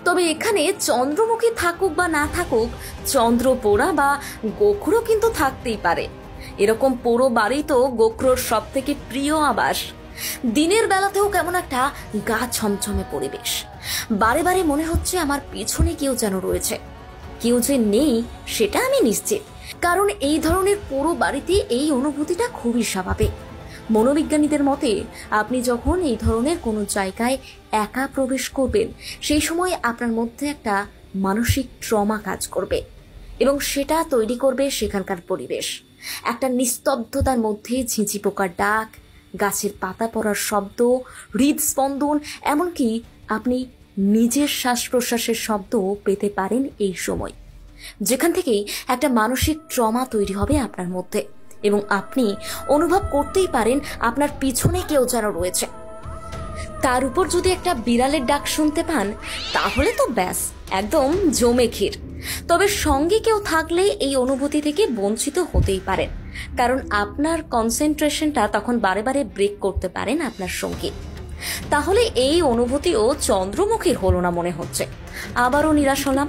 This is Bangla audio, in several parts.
তবে এখানে চন্দ্রমুখী থাকুক বা না থাকুক, চন্দ্রপোড়া বা গোখরো কিন্তু থাকতেই পারে। এরকম পোড়ো বাড়ি তো গোখরোর সব থেকে প্রিয় আবাস। দিনের বেলাতেও কেমন একটা গা ছমছমে পরিবেশ, বারে বারে মনে হচ্ছে আমার পিছনে কেউ যেন রয়েছে। কেউ যে নেই সেটা আমি নিশ্চিত, কারণ এই ধরনের পোড়ো বাড়িতে এই অনুভূতিটা খুবই স্বাভাবিক। মনোবিজ্ঞানীদের মতে আপনি যখন এই ধরনের কোনো জায়গায় একা প্রবেশ করবেন, সেই সময় আপনার মধ্যে একটা মানসিক ট্রমা কাজ করবে, এবং সেটা তৈরি করবে সেখানকার পরিবেশ। একটা নিস্তব্ধতার মধ্যে ঝিঁঝি পোকার ডাক, গাছের পাতা পড়ার শব্দ, হৃদস্পন্দন, এমনকি আপনি নিজের শ্বাস প্রশ্বাসের শব্দও পেতে পারেন এই সময়, যেখান থেকেই একটা মানসিক ট্রমা তৈরি হবে আপনার মধ্যে, এবং আপনি অনুভব করতেই পারেন আপনার পিছনে কেউ যেন রয়েছে। তার উপর যদি একটা বিড়ালের ডাক শুনতে পান, তাহলে তো ব্যাস একদম জমে ক্ষীর। তবে সঙ্গে কেউ থাকলে এই অনুভূতি থেকে বঞ্চিত হতেই পারেন, কারণ আপনার কনসেন্ট্রেশনটা তখন বারে বারে ব্রেক করতে পারেন আপনার সঙ্গী। তাহলে এই অনুভূতিও চন্দ্রমুখীর হলো না মনে হচ্ছে। আবারও নিরাশ হলাম।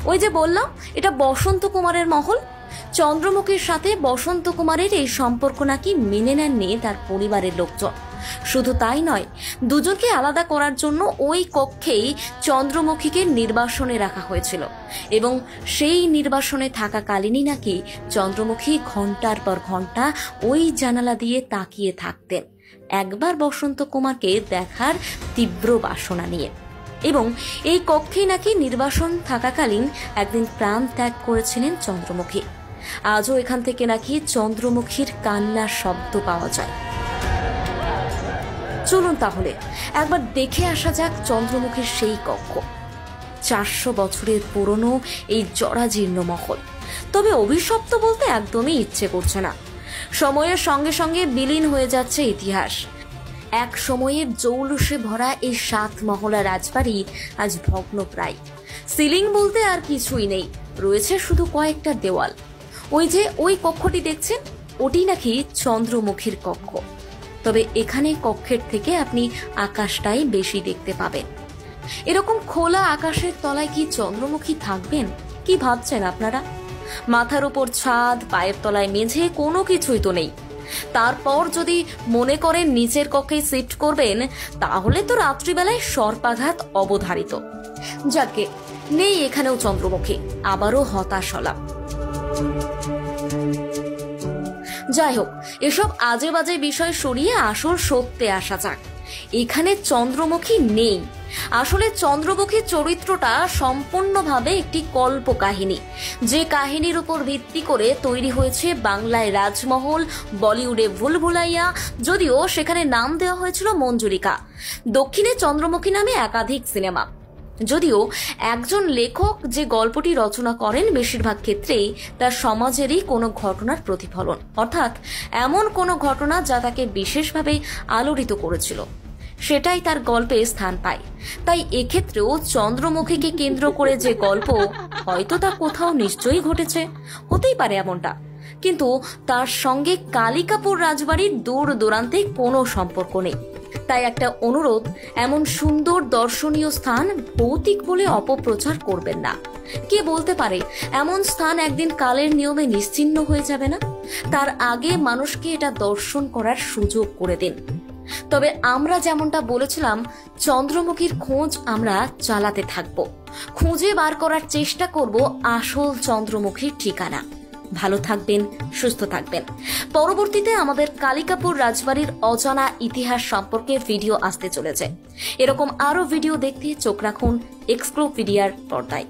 ওই যে বললাম, এটা বসন্ত কুমারের মহল। চন্দ্রমুখীর সাথে বসন্ত কুমারের এই সম্পর্ক নাকি মেনে নেননি তার পরিবারের লোকজন। শুধু তাই নয়, দুজনকে আলাদা করার জন্য ওই কক্ষেই চন্দ্রমুখীকে নির্বাসনে রাখা হয়েছিল, এবং সেই নির্বাসনে থাকাকালীনই নাকি চন্দ্রমুখী ঘন্টার পর ঘন্টা ওই জানালা দিয়ে তাকিয়ে থাকতেন, একবার বসন্ত কুমারকে দেখার তীব্র বাসনা নিয়ে। এবং এই কক্ষেই নাকি নির্বাসন থাকাকালীন একদিন প্রাণ ত্যাগ করেছিলেন চন্দ্রমুখী। আজও এখান থেকে নাকি চন্দ্রমুখীর কান্নার শব্দ পাওয়া যায়। চলুন তাহলে একবার দেখে আসা যাক চন্দ্রমুখীর সেই কক্ষ। 400 বছরের পুরনো এই জরাজীর্ণ মহল। তবে অভিশপ্ত বলতে একদমই ইচ্ছে করছে না। সময়ের সঙ্গে সঙ্গে বিলীন হয়ে যাচ্ছে ইতিহাস। এক সময়ের জৌলুসে ভরা এই 7 মহলা রাজবাড়ি আজ ভগ্নপ্রায়। সিলিং বলতে আর কিছুই নেই, রয়েছে শুধু কয়েকটা দেওয়াল। ওই যে ওই কক্ষটি দেখছেন, ওটি নাকি চন্দ্রমুখীর কক্ষ। তবে এখানে কক্ষের থেকে আপনি আকাশটাই বেশি দেখতে পাবেন। এরকম খোলা আকাশের তলায় কি চন্দ্রমুখী থাকবেন? কি ভাবছেন আপনারা? মাথার উপর ছাদ, পায়ের তলায় মেঝে, কোনো কিছুই তো নেই। তারপর যদি মনে করেন নিচের কক্ষে শিফট করবেন, তাহলে তো রাত্রিবেলায় সর্পাঘাত অবধারিত। যাকে নেই এখানেও চন্দ্রমুখী। আবারও হতাশ হলাম। যাই হোক, এসব আজে বাজে বিষয় সরিয়ে আসল সত্যে আসা যাক। এখানে চন্দ্রমুখী নেই। আসলে চন্দ্রমুখীর চরিত্রটা সম্পূর্ণভাবে একটি কল্প কাহিনী, যে কাহিনীর উপর ভিত্তি করে তৈরি হয়েছে বাংলায় রাজমহল, বলিউডে ভুলভুলাইয়া, যদিও সেখানে নাম দেওয়া হয়েছিল মঞ্জুরিকা। দক্ষিণে চন্দ্রমুখী নামে একাধিক সিনেমা। যদিও একজন লেখক যে গল্পটি রচনা করেন, বেশিরভাগ ক্ষেত্রেই তার সমাজেরই কোনো ঘটনার প্রতিফলন, অর্থাৎ এমন কোনো ঘটনা যা তাকে বিশেষভাবে আলোড়িত করেছিল, সেটাই তার গল্পে স্থান পায়। তাই এক্ষেত্রেও চন্দ্রমুখীকে কেন্দ্র করে যে গল্প, হয়তো তা কোথাও নিশ্চয়ই ঘটেছে, হতেই পারে এমনটা, কিন্তু তার সঙ্গে কালিকাপুর রাজবাড়ির দূর দূরান্তে কোনো সম্পর্ক নেই। তাই একটা অনুরোধ, এমন সুন্দর দর্শনীয় স্থান ভৌতিক বলে অপপ্রচার করবেন না। কে বলতে পারে এমন স্থান একদিন কালের নিয়মে নিশ্চিহ্ন হয়ে যাবে না? তার আগে মানুষকে এটা দর্শন করার সুযোগ করে দিন। তবে আমরা যেমনটা বলেছিলাম, চন্দ্রমুখীর খোঁজ আমরা চালাতে থাকবো। খুঁজে বার করার চেষ্টা করব আসল চন্দ্রমুখীর ঠিকানা। ভালো থাকবেন, সুস্থ থাকবেন। পরবর্তীতে আমাদের কালিকাপুর রাজবাড়ির অজানা ইতিহাস সম্পর্কে ভিডিও আসতে চলেছে। এরকম আরো ভিডিও দেখতে চোখ রাখুন এক্সক্লুপিডিয়ার পর্দায়।